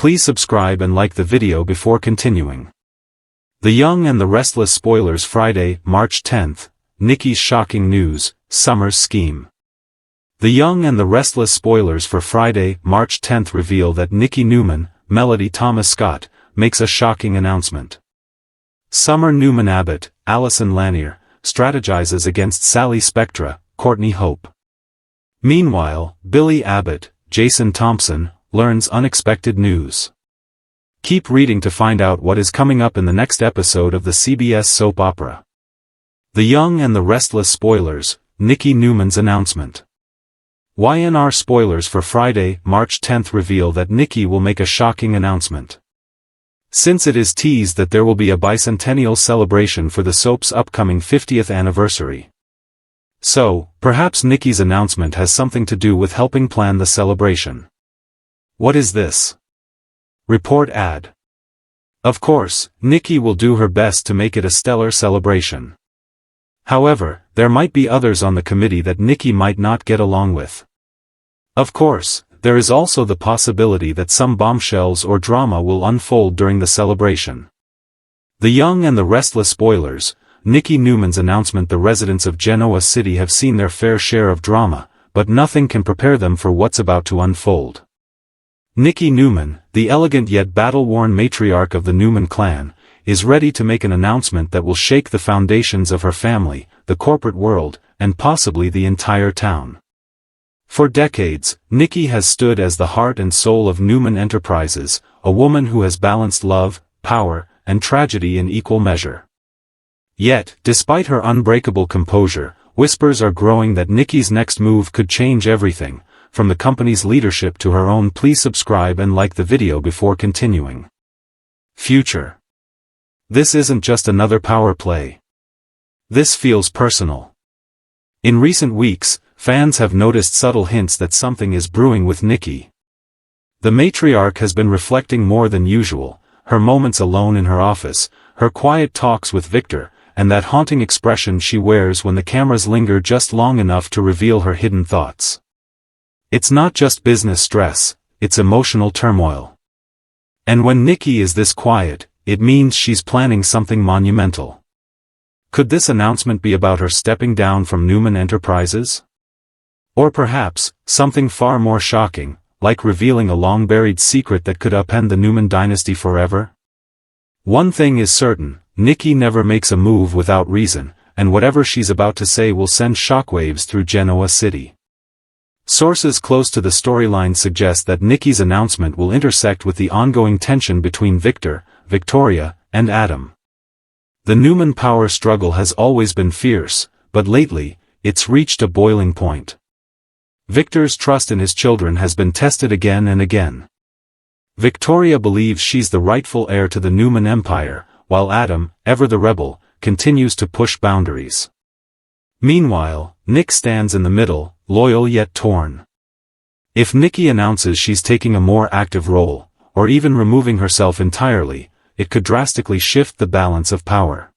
Please subscribe and like the video before continuing. The Young and the Restless spoilers. Friday, March 10th, Nikki's shocking news, Summer's scheme. The Young and the Restless spoilers for Friday, March 10th reveal that Nikki Newman, Melody Thomas Scott, makes a shocking announcement. Summer Newman Abbott, Allison Lanier, strategizes against Sally Spectra, Courtney Hope. Meanwhile, Billy Abbott, Jason Thompson, learns unexpected news. Keep reading to find out what is coming up in the next episode of the CBS soap opera. The Young and the Restless spoilers, Nikki Newman's announcement. Y&R spoilers for Friday, March 10th reveal that Nikki will make a shocking announcement. Since it is teased that there will be a bicentennial celebration for the soap's upcoming 50th anniversary. So, perhaps Nikki's announcement has something to do with helping plan the celebration. What is this? Report ad. Of course, Nikki will do her best to make it a stellar celebration. However, there might be others on the committee that Nikki might not get along with. Of course, there is also the possibility that some bombshells or drama will unfold during the celebration. The Young and the Restless spoilers, Nikki Newman's announcement. The residents of Genoa City have seen their fair share of drama, but nothing can prepare them for what's about to unfold. Nikki Newman, the elegant yet battle-worn matriarch of the Newman clan, is ready to make an announcement that will shake the foundations of her family, the corporate world, and possibly the entire town. For decades, Nikki has stood as the heart and soul of Newman Enterprises, a woman who has balanced love, power, and tragedy in equal measure. Yet, despite her unbreakable composure, whispers are growing that Nikki's next move could change everything, from the company's leadership to her own. Please subscribe and like the video before continuing. Future. This isn't just another power play. This feels personal. In recent weeks, fans have noticed subtle hints that something is brewing with Nikki. The matriarch has been reflecting more than usual, her moments alone in her office, her quiet talks with Victor, and that haunting expression she wears when the cameras linger just long enough to reveal her hidden thoughts. It's not just business stress, it's emotional turmoil. And when Nikki is this quiet, it means she's planning something monumental. Could this announcement be about her stepping down from Newman Enterprises? Or perhaps, something far more shocking, like revealing a long-buried secret that could upend the Newman dynasty forever? One thing is certain, Nikki never makes a move without reason, and whatever she's about to say will send shockwaves through Genoa City. Sources close to the storyline suggest that Nikki's announcement will intersect with the ongoing tension between Victor, Victoria, and Adam. The Newman power struggle has always been fierce, but lately, it's reached a boiling point. Victor's trust in his children has been tested again and again. Victoria believes she's the rightful heir to the Newman empire, while Adam, ever the rebel, continues to push boundaries. Meanwhile, Nick stands in the middle, loyal yet torn. If Nikki announces she's taking a more active role, or even removing herself entirely, it could drastically shift the balance of power.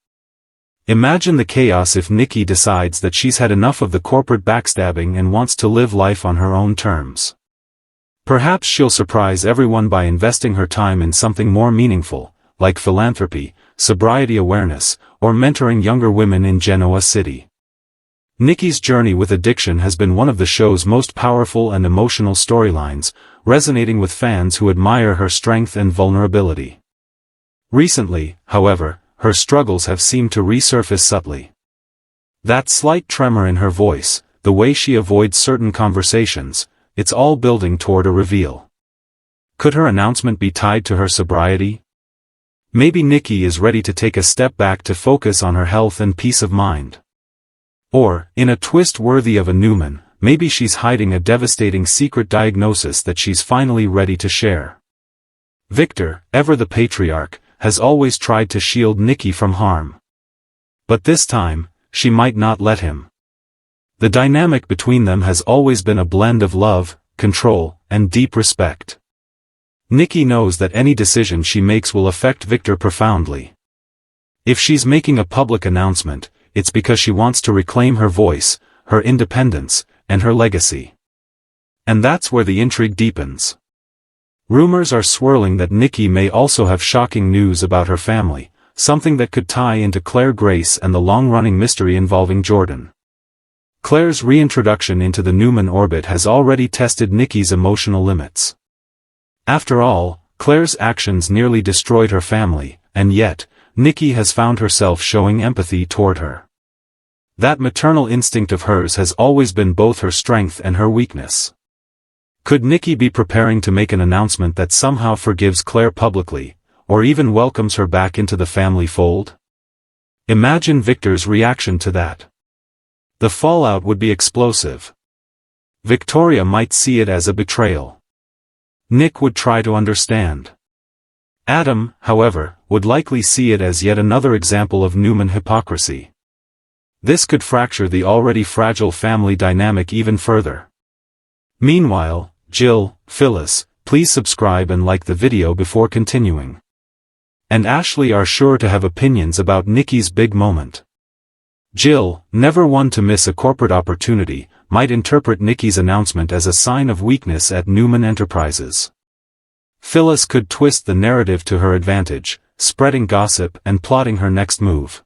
Imagine the chaos if Nikki decides that she's had enough of the corporate backstabbing and wants to live life on her own terms. Perhaps she'll surprise everyone by investing her time in something more meaningful, like philanthropy, sobriety awareness, or mentoring younger women in Genoa City. Nikki's journey with addiction has been one of the show's most powerful and emotional storylines, resonating with fans who admire her strength and vulnerability. Recently, however, her struggles have seemed to resurface subtly. That slight tremor in her voice, the way she avoids certain conversations, it's all building toward a reveal. Could her announcement be tied to her sobriety? Maybe Nikki is ready to take a step back to focus on her health and peace of mind. Or, in a twist worthy of a Newman, maybe she's hiding a devastating secret diagnosis that she's finally ready to share. Victor, ever the patriarch, has always tried to shield Nikki from harm. But this time, she might not let him. The dynamic between them has always been a blend of love, control, and deep respect. Nikki knows that any decision she makes will affect Victor profoundly. If she's making a public announcement, it's because she wants to reclaim her voice, her independence, and her legacy. And that's where the intrigue deepens. Rumors are swirling that Nikki may also have shocking news about her family, something that could tie into Claire Grace and the long-running mystery involving Jordan. Claire's reintroduction into the Newman orbit has already tested Nikki's emotional limits. After all, Claire's actions nearly destroyed her family, and yet, Nikki has found herself showing empathy toward her. That maternal instinct of hers has always been both her strength and her weakness. Could Nikki be preparing to make an announcement that somehow forgives Claire publicly, or even welcomes her back into the family fold? Imagine Victor's reaction to that. The fallout would be explosive. Victoria might see it as a betrayal. Nick would try to understand. Adam, however, would likely see it as yet another example of Newman hypocrisy. This could fracture the already fragile family dynamic even further. Meanwhile, Jill, Phyllis, please subscribe and like the video before continuing. And Ashley are sure to have opinions about Nikki's big moment. Jill, never one to miss a corporate opportunity, might interpret Nikki's announcement as a sign of weakness at Newman Enterprises. Phyllis could twist the narrative to her advantage, spreading gossip and plotting her next move.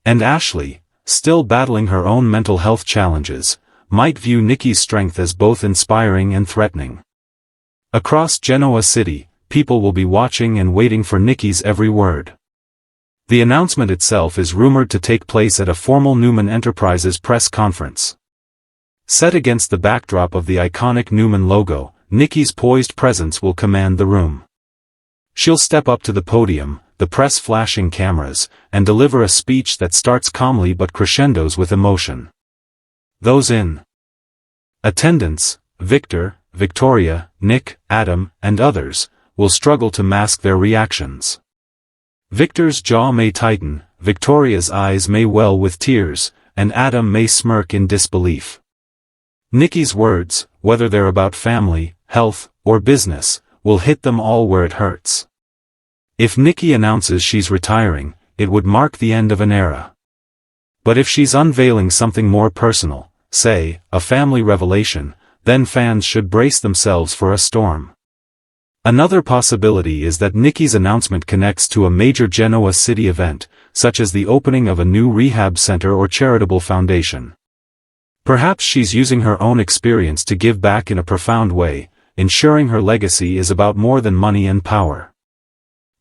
And Ashley, still battling her own mental health challenges, might view Nikki's strength as both inspiring and threatening. Across Genoa City, people will be watching and waiting for Nikki's every word. The announcement itself is rumored to take place at a formal Newman Enterprises press conference. Set against the backdrop of the iconic Newman logo, Nikki's poised presence will command the room. She'll step up to the podium, the press flashing cameras, and deliver a speech that starts calmly but crescendos with emotion. Those in attendance, Victor, Victoria, Nick, Adam, and others, will struggle to mask their reactions. Victor's jaw may tighten, Victoria's eyes may well with tears, and Adam may smirk in disbelief. Nikki's words, whether they're about family, health, or business, will hit them all where it hurts. If Nikki announces she's retiring, it would mark the end of an era. But if she's unveiling something more personal, say, a family revelation, then fans should brace themselves for a storm. Another possibility is that Nikki's announcement connects to a major Genoa City event, such as the opening of a new rehab center or charitable foundation. Perhaps she's using her own experience to give back in a profound way, ensuring her legacy is about more than money and power.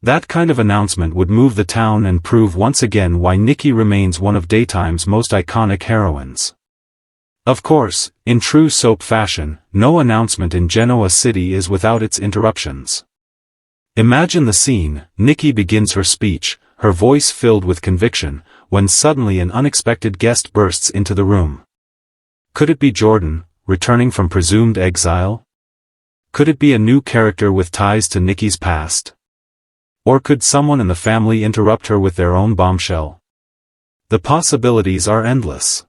That kind of announcement would move the town and prove once again why Nikki remains one of daytime's most iconic heroines. Of course, in true soap fashion, no announcement in Genoa City is without its interruptions. Imagine the scene: Nikki begins her speech, her voice filled with conviction, when suddenly an unexpected guest bursts into the room. Could it be Jordan, returning from presumed exile? Could it be a new character with ties to Nikki's past? Or could someone in the family interrupt her with their own bombshell? The possibilities are endless.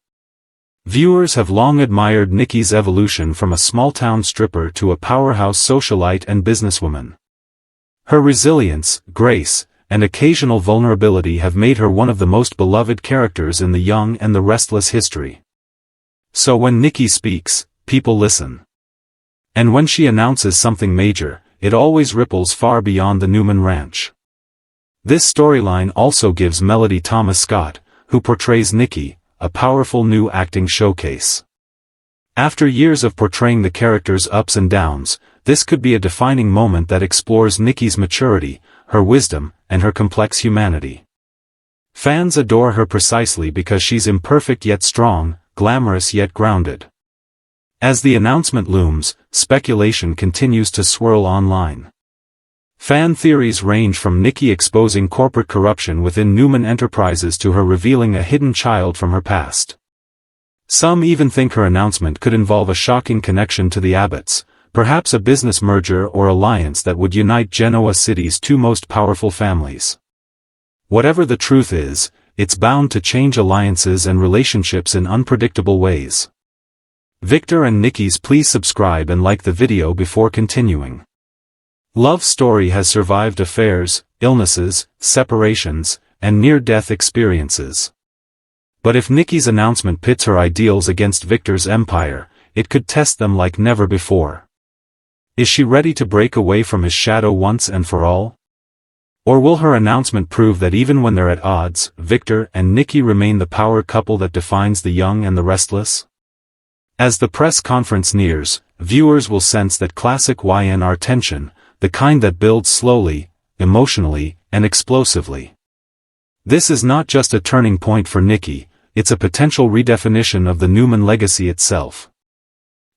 Viewers have long admired Nikki's evolution from a small-town stripper to a powerhouse socialite and businesswoman. Her resilience, grace, and occasional vulnerability have made her one of the most beloved characters in the Young and the Restless history. So when Nikki speaks, people listen. And when she announces something major, it always ripples far beyond the Newman ranch. This storyline also gives Melody Thomas Scott, who portrays Nikki, a powerful new acting showcase. After years of portraying the character's ups and downs, this could be a defining moment that explores Nikki's maturity, her wisdom, and her complex humanity. Fans adore her precisely because she's imperfect yet strong, glamorous yet grounded. As the announcement looms, speculation continues to swirl online. Fan theories range from Nikki exposing corporate corruption within Newman Enterprises to her revealing a hidden child from her past. Some even think her announcement could involve a shocking connection to the Abbotts, perhaps a business merger or alliance that would unite Genoa City's two most powerful families. Whatever the truth is, it's bound to change alliances and relationships in unpredictable ways. Victor and Nikki's please subscribe and like the video before continuing. Love story has survived affairs, illnesses, separations, and near-death experiences. But if Nikki's announcement pits her ideals against Victor's empire, it could test them like never before. Is she ready to break away from his shadow once and for all? Or will her announcement prove that even when they're at odds, Victor and Nikki remain the power couple that defines the young and the restless? As the press conference nears, viewers will sense that classic Y&R tension, the kind that builds slowly, emotionally, and explosively. This is not just a turning point for Nikki, it's a potential redefinition of the Newman legacy itself.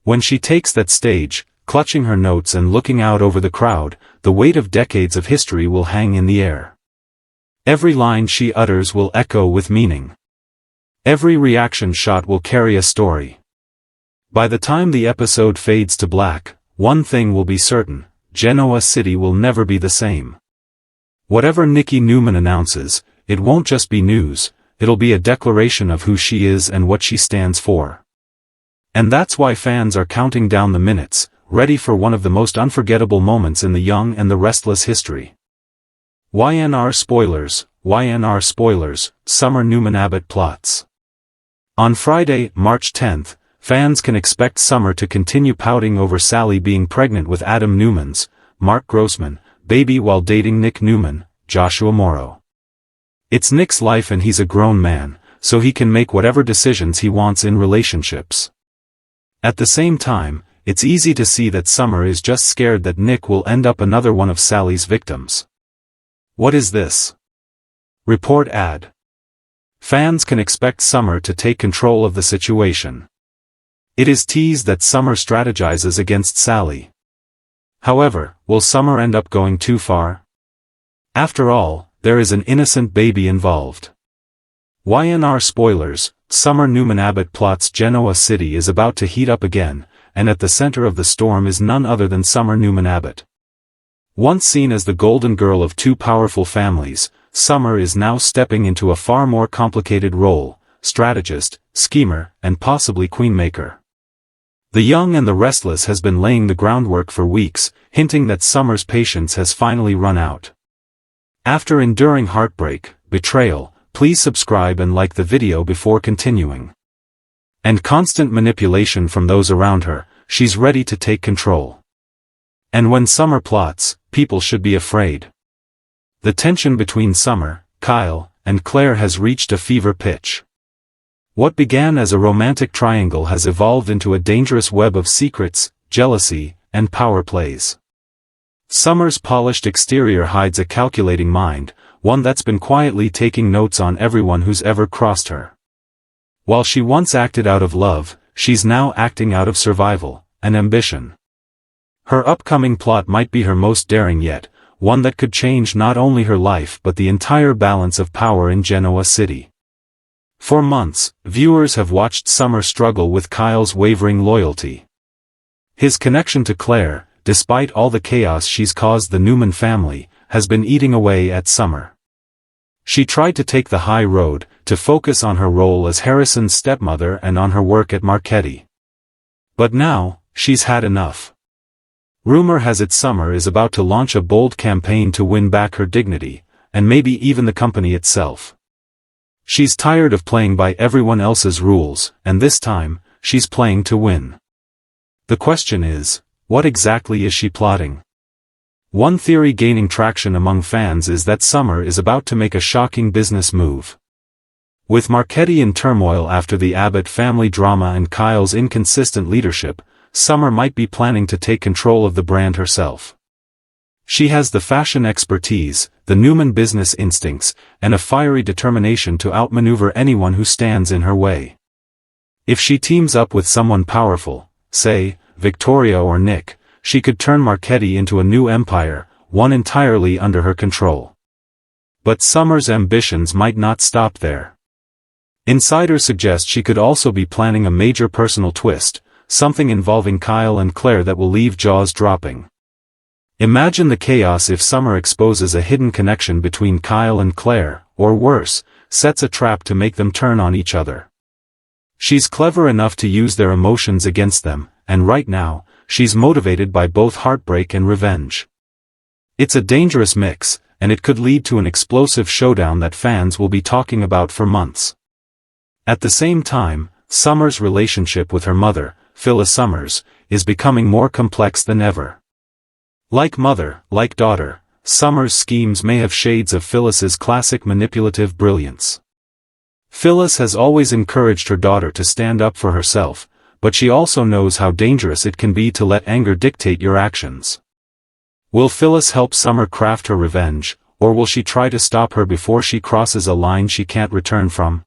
When she takes that stage, clutching her notes and looking out over the crowd, the weight of decades of history will hang in the air. Every line she utters will echo with meaning. Every reaction shot will carry a story. By the time the episode fades to black, one thing will be certain: Genoa City will never be the same. Whatever Nikki Newman announces, it won't just be news, it'll be a declaration of who she is and what she stands for. And that's why fans are counting down the minutes, ready for one of the most unforgettable moments in the young and the restless history. Y&R spoilers, Summer Newman Abbott plots. On Friday, March 10th, fans can expect Summer to continue pouting over Sally being pregnant with Adam Newman's, Mark Grossman, baby while dating Nick Newman, Joshua Morrow. It's Nick's life and he's a grown man, so he can make whatever decisions he wants in relationships. At the same time, it's easy to see that Summer is just scared that Nick will end up another one of Sally's victims. What is this? Report ad. Fans can expect Summer to take control of the situation. It is teased that Summer strategizes against Sally. However, will Summer end up going too far? After all, there is an innocent baby involved. Y&R spoilers, Summer Newman Abbott plots. Genoa City is about to heat up again, and at the center of the storm is none other than Summer Newman Abbott. Once seen as the golden girl of two powerful families, Summer is now stepping into a far more complicated role: strategist, schemer, and possibly queenmaker. The Young and the Restless has been laying the groundwork for weeks, hinting that Summer's patience has finally run out. After enduring heartbreak, betrayal, please subscribe and like the video before continuing. And constant manipulation from those around her, she's ready to take control. And when Summer plots, people should be afraid. The tension between Summer, Kyle, and Claire has reached a fever pitch. What began as a romantic triangle has evolved into a dangerous web of secrets, jealousy, and power plays. Summer's polished exterior hides a calculating mind, one that's been quietly taking notes on everyone who's ever crossed her. While she once acted out of love, she's now acting out of survival and ambition. Her upcoming plot might be her most daring yet, one that could change not only her life but the entire balance of power in Genoa City. For months, viewers have watched Summer struggle with Kyle's wavering loyalty. His connection to Claire, despite all the chaos she's caused the Newman family, has been eating away at Summer. She tried to take the high road, to focus on her role as Harrison's stepmother and on her work at Marchetti. But now, she's had enough. Rumor has it Summer is about to launch a bold campaign to win back her dignity, and maybe even the company itself. She's tired of playing by everyone else's rules, and this time, she's playing to win. The question is, what exactly is she plotting? One theory gaining traction among fans is that Summer is about to make a shocking business move. With Marchetti in turmoil after the Abbott family drama and Kyle's inconsistent leadership, Summer might be planning to take control of the brand herself. She has the fashion expertise, the Newman business instincts, and a fiery determination to outmaneuver anyone who stands in her way. If she teams up with someone powerful, say, Victoria or Nick, she could turn Marchetti into a new empire, one entirely under her control. But Summer's ambitions might not stop there. Insiders suggest she could also be planning a major personal twist, something involving Kyle and Claire that will leave jaws dropping. Imagine the chaos if Summer exposes a hidden connection between Kyle and Claire, or worse, sets a trap to make them turn on each other. She's clever enough to use their emotions against them, and right now, she's motivated by both heartbreak and revenge. It's a dangerous mix, and it could lead to an explosive showdown that fans will be talking about for months. At the same time, Summer's relationship with her mother, Phyllis Summers, is becoming more complex than ever. Like mother, like daughter, Summer's schemes may have shades of Phyllis's classic manipulative brilliance. Phyllis has always encouraged her daughter to stand up for herself, but she also knows how dangerous it can be to let anger dictate your actions. Will Phyllis help Summer craft her revenge, or will she try to stop her before she crosses a line she can't return from?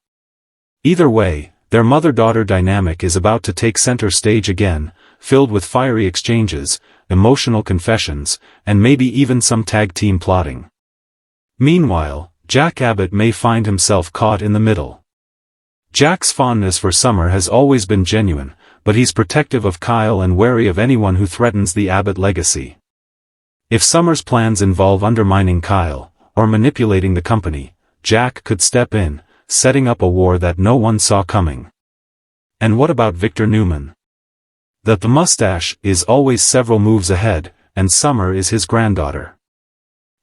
Either way, their mother-daughter dynamic is about to take center stage again, filled with fiery exchanges, emotional confessions, and maybe even some tag-team plotting. Meanwhile, Jack Abbott may find himself caught in the middle. Jack's fondness for Summer has always been genuine, but he's protective of Kyle and wary of anyone who threatens the Abbott legacy. If Summer's plans involve undermining Kyle, or manipulating the company, Jack could step in, setting up a war that no one saw coming. And what about Victor Newman? The mustache is always several moves ahead, and Summer is his granddaughter.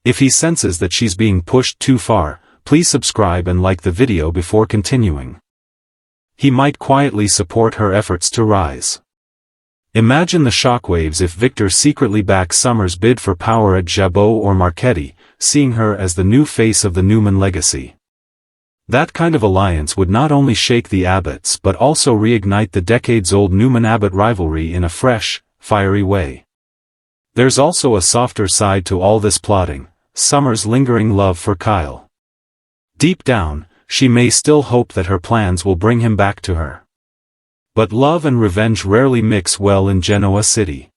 If he senses that she's being pushed too far, please subscribe and like the video before continuing. He might quietly support her efforts to rise. Imagine the shockwaves if Victor secretly backs Summer's bid for power at Jabot or Marchetti, seeing her as the new face of the Newman legacy. That kind of alliance would not only shake the Abbotts but also reignite the decades-old Newman-Abbott rivalry in a fresh, fiery way. There's also a softer side to all this plotting, Summer's lingering love for Kyle. Deep down, she may still hope that her plans will bring him back to her. But love and revenge rarely mix well in Genoa City.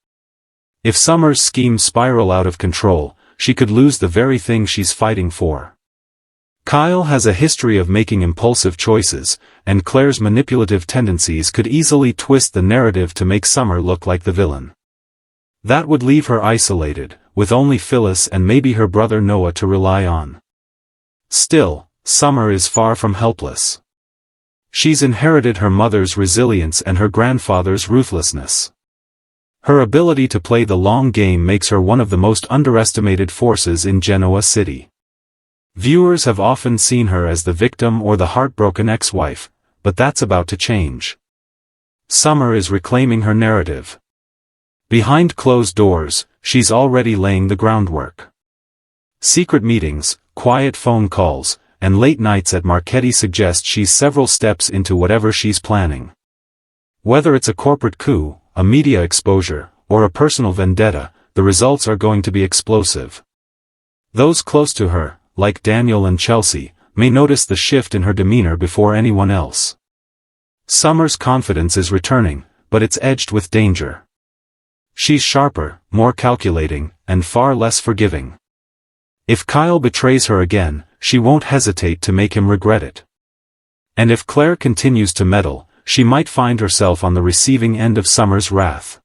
If Summer's schemes spiral out of control, she could lose the very thing she's fighting for. Kyle has a history of making impulsive choices, and Claire's manipulative tendencies could easily twist the narrative to make Summer look like the villain. That would leave her isolated, with only Phyllis and maybe her brother Noah to rely on. Still, Summer is far from helpless. She's inherited her mother's resilience and her grandfather's ruthlessness. Her ability to play the long game makes her one of the most underestimated forces in Genoa City. Viewers have often seen her as the victim or the heartbroken ex-wife, but that's about to change. Summer is reclaiming her narrative. Behind closed doors, she's already laying the groundwork. Secret meetings, quiet phone calls, and late nights at Marchetti suggest she's several steps into whatever she's planning. Whether it's a corporate coup, a media exposure, or a personal vendetta, the results are going to be explosive. Those close to her, like Daniel and Chelsea, may notice the shift in her demeanor before anyone else. Summer's confidence is returning, but it's edged with danger. She's sharper, more calculating, and far less forgiving. If Kyle betrays her again, she won't hesitate to make him regret it. And if Claire continues to meddle, she might find herself on the receiving end of Summer's wrath.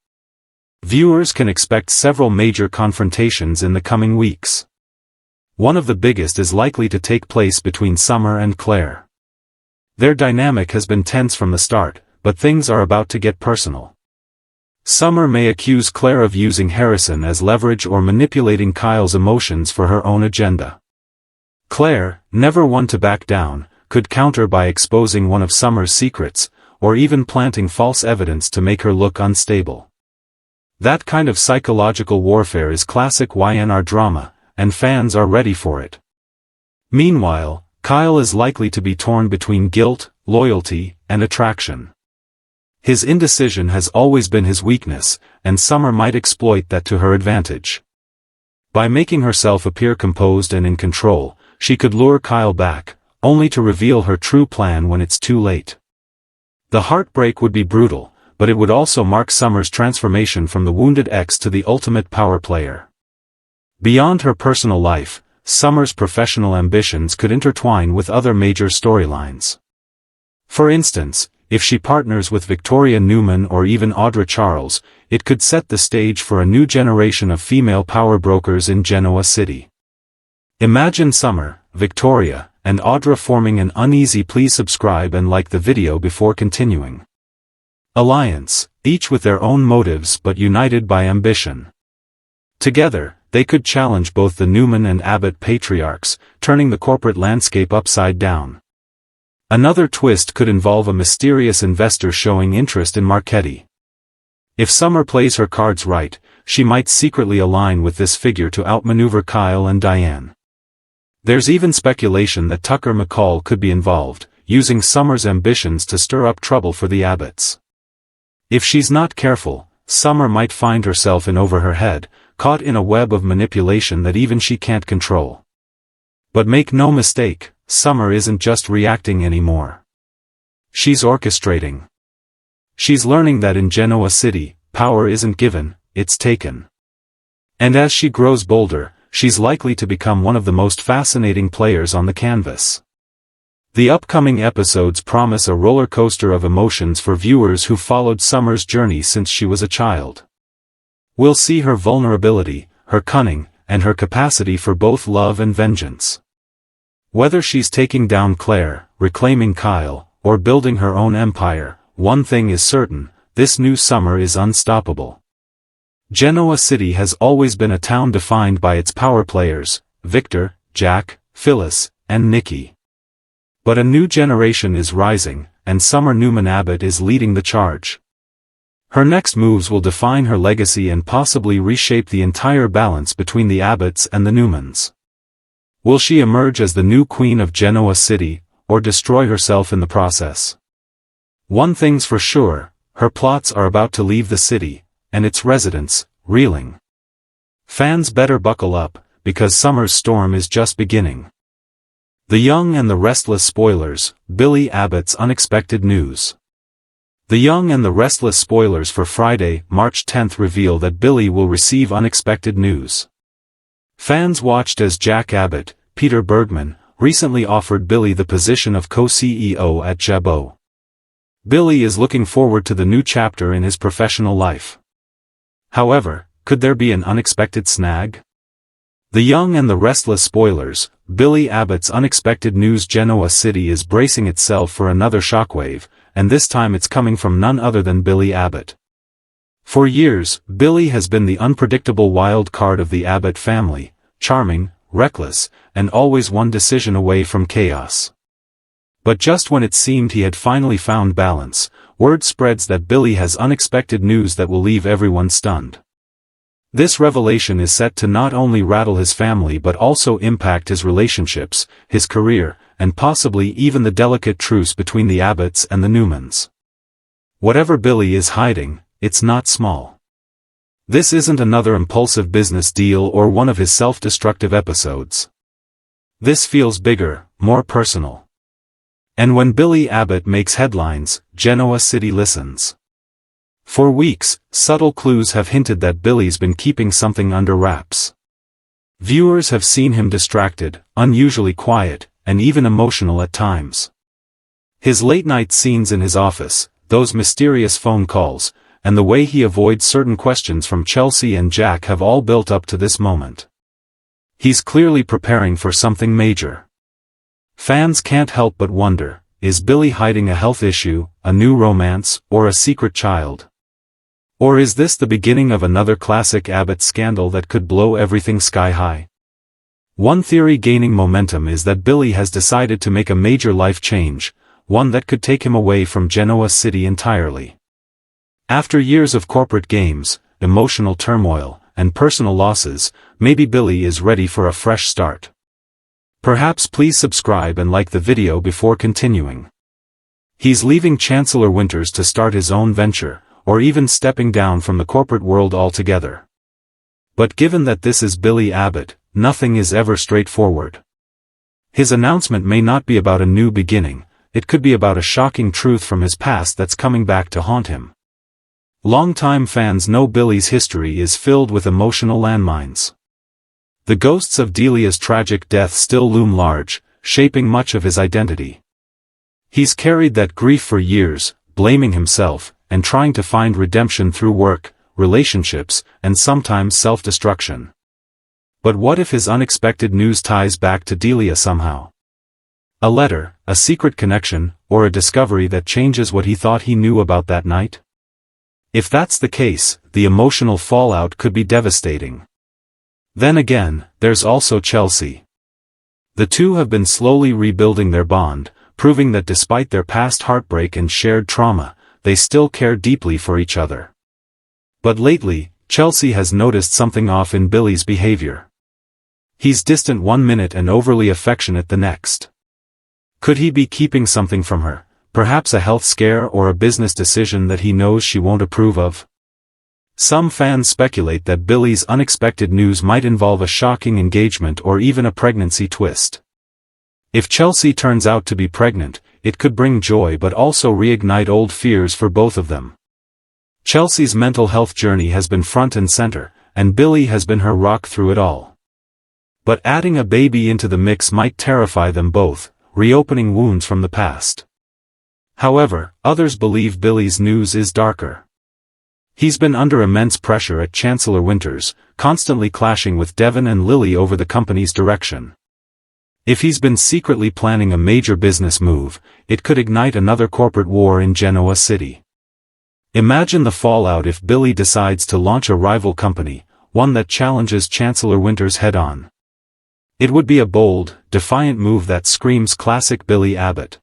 Viewers can expect several major confrontations in the coming weeks. One of the biggest is likely to take place between Summer and Claire. Their dynamic has been tense from the start, but things are about to get personal. Summer may accuse Claire of using Harrison as leverage or manipulating Kyle's emotions for her own agenda. Claire, never one to back down, could counter by exposing one of Summer's secrets, or even planting false evidence to make her look unstable. That kind of psychological warfare is classic Y&R drama, and fans are ready for it. Meanwhile, Kyle is likely to be torn between guilt, loyalty, and attraction. His indecision has always been his weakness, and Summer might exploit that to her advantage. By making herself appear composed and in control, she could lure Kyle back, only to reveal her true plan when it's too late. The heartbreak would be brutal, but it would also mark Summer's transformation from the wounded ex to the ultimate power player. Beyond her personal life, Summer's professional ambitions could intertwine with other major storylines. For instance, if she partners with Victoria Newman or even Audra Charles, it could set the stage for a new generation of female power brokers in Genoa City. Imagine Summer, Victoria, and Audra forming an uneasy please subscribe and like the video before continuing. Alliance, each with their own motives but united by ambition. Together, they could challenge both the Newman and Abbott patriarchs, turning the corporate landscape upside down. Another twist could involve a mysterious investor showing interest in Marchetti. If Summer plays her cards right, she might secretly align with this figure to outmaneuver Kyle and Diane. There's even speculation that Tucker McCall could be involved, using Summer's ambitions to stir up trouble for the Abbotts. If she's not careful, Summer might find herself in over her head, caught in a web of manipulation that even she can't control. But make no mistake, Summer isn't just reacting anymore. She's orchestrating. She's learning that in Genoa City, power isn't given, it's taken. And as she grows bolder, she's likely to become one of the most fascinating players on the canvas. The upcoming episodes promise a roller coaster of emotions for viewers who followed Summer's journey since she was a child. We'll see her vulnerability, her cunning, and her capacity for both love and vengeance. Whether she's taking down Claire, reclaiming Kyle, or building her own empire, one thing is certain, this new Summer is unstoppable. Genoa City has always been a town defined by its power players, Victor, Jack, Phyllis, and Nikki. But a new generation is rising, and Summer Newman Abbott is leading the charge. Her next moves will define her legacy and possibly reshape the entire balance between the Abbotts and the Newmans. Will she emerge as the new queen of Genoa City, or destroy herself in the process? One thing's for sure, her plots are about to leave the city, and its residents, reeling. Fans better buckle up, because Summer's storm is just beginning. The Young and the Restless spoilers, Billy Abbott's unexpected news. The Young and the Restless spoilers for Friday, March 10th reveal that Billy will receive unexpected news. Fans watched as Jack Abbott, Peter Bergman, recently offered Billy the position of co-CEO at Jabot. Billy is looking forward to the new chapter in his professional life. However, could there be an unexpected snag? The Young and the Restless spoilers, Billy Abbott's unexpected news. Genoa City is bracing itself for another shockwave, and this time it's coming from none other than Billy Abbott. For years, Billy has been the unpredictable wild card of the Abbott family, charming, reckless, and always one decision away from chaos. But just when it seemed he had finally found balance, word spreads that Billy has unexpected news that will leave everyone stunned. This revelation is set to not only rattle his family but also impact his relationships, his career, and possibly even the delicate truce between the Abbotts and the Newmans. Whatever Billy is hiding, it's not small. This isn't another impulsive business deal or one of his self-destructive episodes. This feels bigger, more personal. And when Billy Abbott makes headlines, Genoa City listens. For weeks, subtle clues have hinted that Billy's been keeping something under wraps. Viewers have seen him distracted, unusually quiet, and even emotional at times. His late-night scenes in his office, those mysterious phone calls, and the way he avoids certain questions from Chelsea and Jack have all built up to this moment. He's clearly preparing for something major. Fans can't help but wonder, is Billy hiding a health issue, a new romance, or a secret child? Or is this the beginning of another classic Abbott scandal that could blow everything sky high? One theory gaining momentum is that Billy has decided to make a major life change, one that could take him away from Genoa City entirely. After years of corporate games, emotional turmoil, and personal losses, maybe Billy is ready for a fresh start. Perhaps please subscribe and like the video before continuing. He's leaving Chancellor Winters to start his own venture, or even stepping down from the corporate world altogether. But given that this is Billy Abbott, nothing is ever straightforward. His announcement may not be about a new beginning, it could be about a shocking truth from his past that's coming back to haunt him. Longtime fans know Billy's history is filled with emotional landmines. The ghosts of Delia's tragic death still loom large, shaping much of his identity. He's carried that grief for years, blaming himself, and trying to find redemption through work, relationships, and sometimes self-destruction. But what if his unexpected news ties back to Delia somehow? A letter, a secret connection, or a discovery that changes what he thought he knew about that night? If that's the case, the emotional fallout could be devastating. Then again, there's also Chelsea. The two have been slowly rebuilding their bond, proving that despite their past heartbreak and shared trauma, they still care deeply for each other. But lately, Chelsea has noticed something off in Billy's behavior. He's distant one minute and overly affectionate the next. Could he be keeping something from her, perhaps a health scare or a business decision that he knows she won't approve of? Some fans speculate that Billy's unexpected news might involve a shocking engagement or even a pregnancy twist. If Chelsea turns out to be pregnant, it could bring joy but also reignite old fears for both of them. Chelsea's mental health journey has been front and center, and Billy has been her rock through it all. But adding a baby into the mix might terrify them both, reopening wounds from the past. However, others believe Billy's news is darker. He's been under immense pressure at Chancellor Winters, constantly clashing with Devon and Lily over the company's direction. If he's been secretly planning a major business move, it could ignite another corporate war in Genoa City. Imagine the fallout if Billy decides to launch a rival company, one that challenges Chancellor Winters head-on. It would be a bold, defiant move that screams classic Billy Abbott.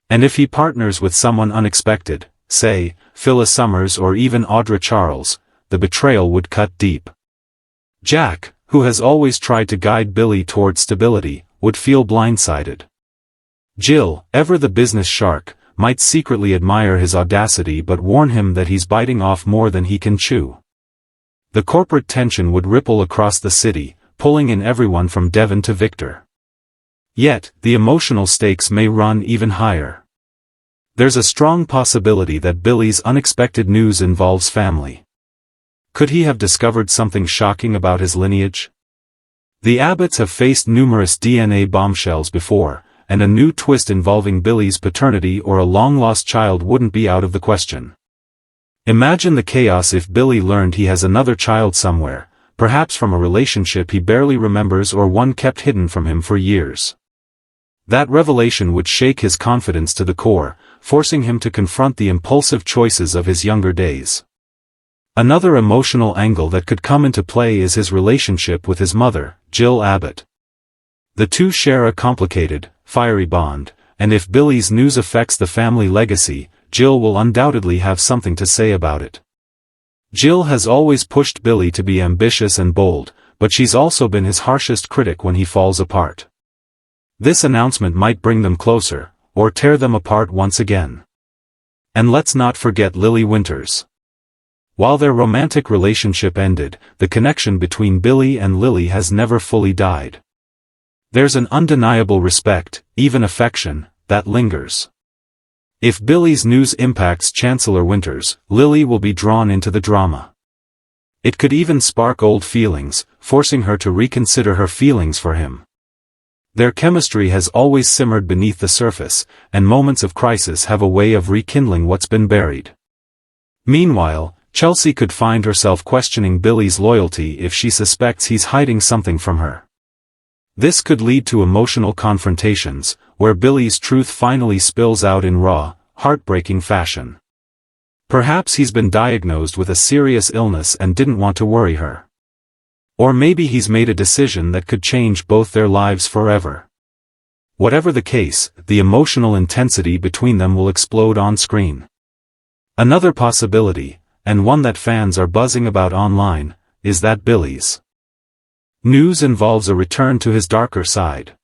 And if he partners with someone unexpected, say, Phyllis Summers or even Audra Charles, the betrayal would cut deep. Jack, who has always tried to guide Billy towards stability, would feel blindsided. Jill, ever the business shark, might secretly admire his audacity but warn him that he's biting off more than he can chew. The corporate tension would ripple across the city, pulling in everyone from Devon to Victor. Yet, the emotional stakes may run even higher. There's a strong possibility that Billy's unexpected news involves family. Could he have discovered something shocking about his lineage? The Abbotts have faced numerous DNA bombshells before, and a new twist involving Billy's paternity or a long-lost child wouldn't be out of the question. Imagine the chaos if Billy learned he has another child somewhere, perhaps from a relationship he barely remembers or one kept hidden from him for years. That revelation would shake his confidence to the core, forcing him to confront the impulsive choices of his younger days. Another emotional angle that could come into play is his relationship with his mother, Jill Abbott. The two share a complicated, fiery bond, and if Billy's news affects the family legacy, Jill will undoubtedly have something to say about it. Jill has always pushed Billy to be ambitious and bold, but she's also been his harshest critic when he falls apart. This announcement might bring them closer, or tear them apart once again. And let's not forget Lily Winters. While their romantic relationship ended, the connection between Billy and Lily has never fully died. There's an undeniable respect, even affection, that lingers. If Billy's news impacts Chancellor Winters, Lily will be drawn into the drama. It could even spark old feelings, forcing her to reconsider her feelings for him. Their chemistry has always simmered beneath the surface, and moments of crisis have a way of rekindling what's been buried. Meanwhile, Chelsea could find herself questioning Billy's loyalty if she suspects he's hiding something from her. This could lead to emotional confrontations, where Billy's truth finally spills out in raw, heartbreaking fashion. Perhaps he's been diagnosed with a serious illness and didn't want to worry her. Or maybe he's made a decision that could change both their lives forever. Whatever the case, the emotional intensity between them will explode on screen. Another possibility, and one that fans are buzzing about online, is that Billy's news involves a return to his darker side.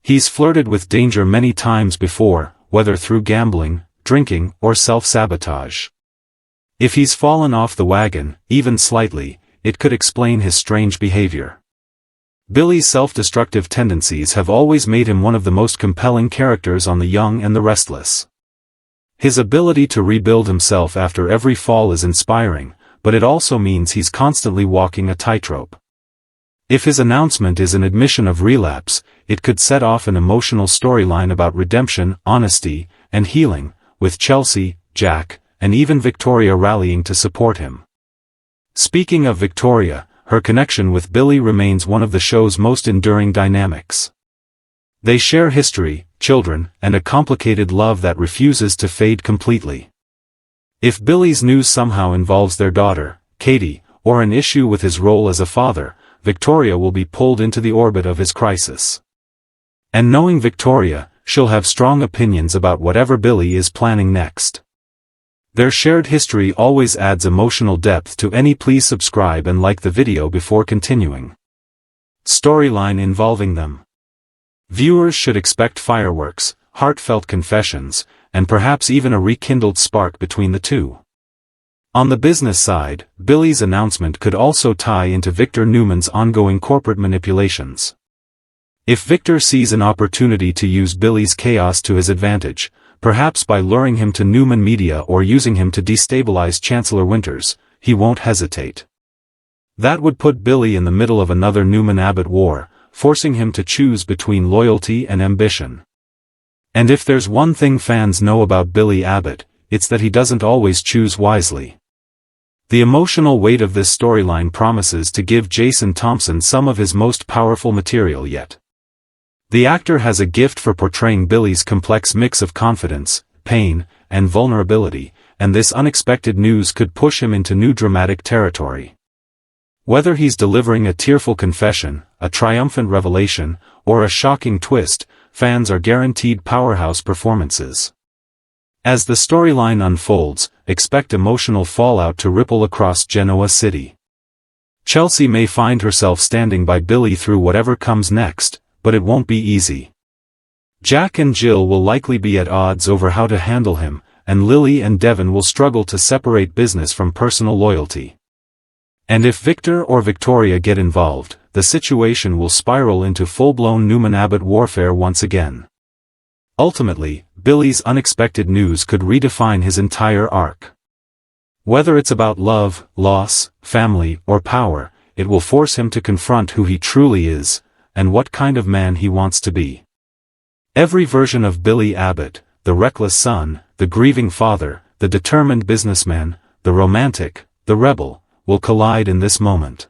He's flirted with danger many times before, whether through gambling, drinking, or self-sabotage. If he's fallen off the wagon, even slightly, it could explain his strange behavior. Billy's self-destructive tendencies have always made him one of the most compelling characters on The Young and the Restless. His ability to rebuild himself after every fall is inspiring, but it also means he's constantly walking a tightrope. If his announcement is an admission of relapse, it could set off an emotional storyline about redemption, honesty, and healing, with Chelsea, Jack, and even Victoria rallying to support him. Speaking of Victoria, her connection with Billy remains one of the show's most enduring dynamics. They share history, children, and a complicated love that refuses to fade completely. If Billy's news somehow involves their daughter, Katie, or an issue with his role as a father, Victoria will be pulled into the orbit of his crisis. And knowing Victoria, she'll have strong opinions about whatever Billy is planning next. Their shared history always adds emotional depth to any. Please subscribe and like the video before continuing. Storyline involving them. Viewers should expect fireworks, heartfelt confessions, and perhaps even a rekindled spark between the two. On the business side, Billy's announcement could also tie into Victor Newman's ongoing corporate manipulations. If Victor sees an opportunity to use Billy's chaos to his advantage, perhaps by luring him to Newman Media or using him to destabilize Chancellor Winters, he won't hesitate. That would put Billy in the middle of another Newman-Abbott war, forcing him to choose between loyalty and ambition. And if there's one thing fans know about Billy Abbott, it's that he doesn't always choose wisely. The emotional weight of this storyline promises to give Jason Thompson some of his most powerful material yet. The actor has a gift for portraying Billy's complex mix of confidence, pain, and vulnerability, and this unexpected news could push him into new dramatic territory. Whether he's delivering a tearful confession, a triumphant revelation, or a shocking twist, fans are guaranteed powerhouse performances. As the storyline unfolds, expect emotional fallout to ripple across Genoa City. Chelsea may find herself standing by Billy through whatever comes next, but it won't be easy. Jack and Jill will likely be at odds over how to handle him, and Lily and Devon will struggle to separate business from personal loyalty. And if Victor or Victoria get involved, the situation will spiral into full-blown Newman-Abbott warfare once again. Ultimately, Billy's unexpected news could redefine his entire arc. Whether it's about love, loss, family, or power, it will force him to confront who he truly is, and what kind of man he wants to be. Every version of Billy Abbott, the reckless son, the grieving father, the determined businessman, the romantic, the rebel, will collide in this moment.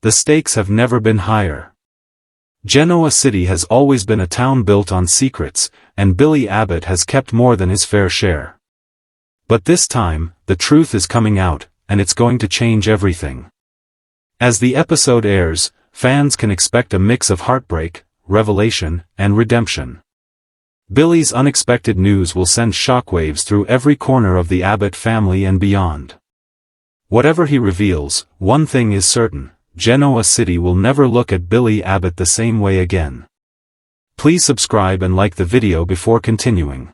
The stakes have never been higher. Genoa City has always been a town built on secrets, and Billy Abbott has kept more than his fair share. But this time, the truth is coming out, and it's going to change everything. As the episode airs, fans can expect a mix of heartbreak, revelation, and redemption. Billy's unexpected news will send shockwaves through every corner of the Abbott family and beyond. Whatever he reveals, one thing is certain: Genoa City will never look at Billy Abbott the same way again. Please subscribe and like the video before continuing.